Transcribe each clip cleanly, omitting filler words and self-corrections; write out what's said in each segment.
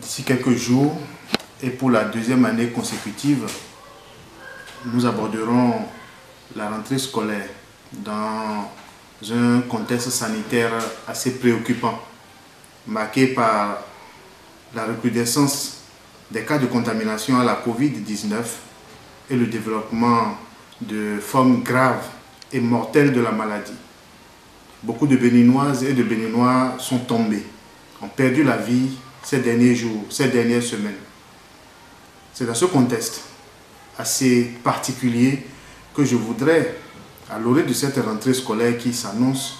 D'ici quelques jours et pour la deuxième année consécutive, nous aborderons la rentrée scolaire dans un contexte sanitaire assez préoccupant, marqué par la recrudescence des cas de contamination à la Covid-19 et le développement de formes graves et mortelles de la maladie. Beaucoup de Béninoises et de Béninois sont tombés, ont perdu la vie ces derniers jours, ces dernières semaines. C'est dans ce contexte assez particulier que je voudrais, à l'orée de cette rentrée scolaire qui s'annonce,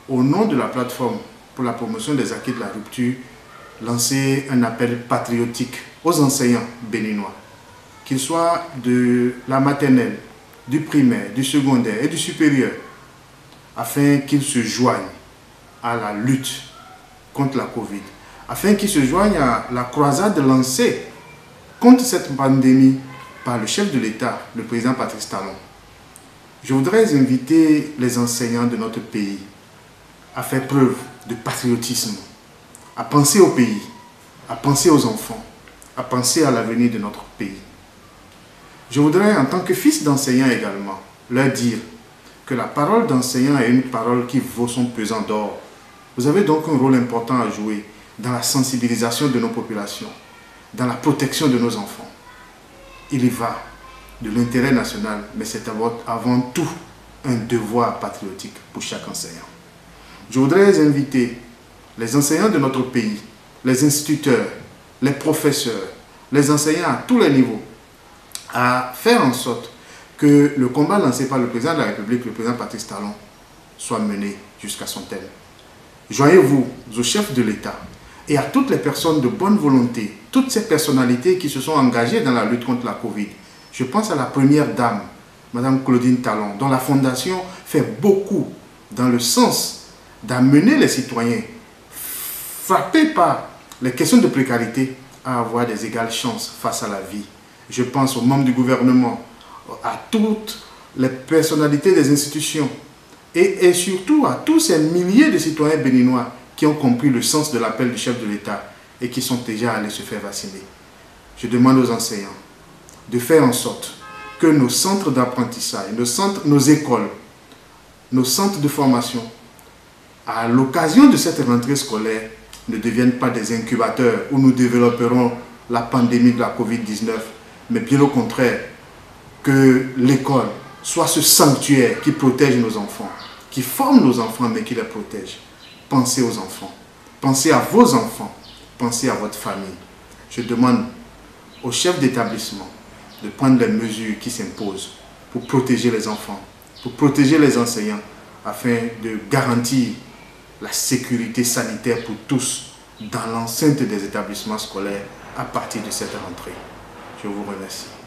au nom de la plateforme pour la promotion des acquis de la rupture, lancer un appel patriotique aux enseignants béninois, qu'ils soient de la maternelle, du primaire, du secondaire et du supérieur, afin qu'ils se joignent à la lutte contre la Covid, afin qu'ils se joignent à la croisade lancée contre cette pandémie par le chef de l'État, le président Patrice Talon. Je voudrais inviter les enseignants de notre pays à faire preuve de patriotisme, à penser au pays, à penser aux enfants, à penser à l'avenir de notre pays. Je voudrais, en tant que fils d'enseignant également, leur dire que la parole d'enseignant est une parole qui vaut son pesant d'or. Vous avez donc un rôle important à jouer dans la sensibilisation de nos populations, dans la protection de nos enfants. Il y va de l'intérêt national, mais c'est avant tout un devoir patriotique pour chaque enseignant. Je voudrais inviter les enseignants de notre pays, les instituteurs, les professeurs, les enseignants à tous les niveaux, à faire en sorte que le combat lancé par le président de la République, le président Patrice Talon, soit mené jusqu'à son terme. Joignez-vous au chef de l'État et à toutes les personnes de bonne volonté, toutes ces personnalités qui se sont engagées dans la lutte contre la Covid. Je pense à la première dame, Madame Claudine Talon, dont la fondation fait beaucoup dans le sens d'amener les citoyens frappés par les questions de précarité à avoir des égales chances face à la vie. Je pense aux membres du gouvernement, à toutes les personnalités des institutions et surtout à tous ces milliers de citoyens béninois qui ont compris le sens de l'appel du chef de l'État et qui sont déjà allés se faire vacciner. Je demande aux enseignants de faire en sorte que nos centres d'apprentissage, nos écoles, nos centres de formation, à l'occasion de cette rentrée scolaire, ne deviennent pas des incubateurs où nous développerons la pandémie de la Covid-19, mais bien au contraire, que l'école soit ce sanctuaire qui protège nos enfants, qui forme nos enfants, mais qui les protège. Pensez aux enfants, pensez à vos enfants, pensez à votre famille. Je demande au chef d'établissement de prendre les mesures qui s'imposent pour protéger les enfants, pour protéger les enseignants, afin de garantir la sécurité sanitaire pour tous dans l'enceinte des établissements scolaires à partir de cette rentrée. Je vous remercie.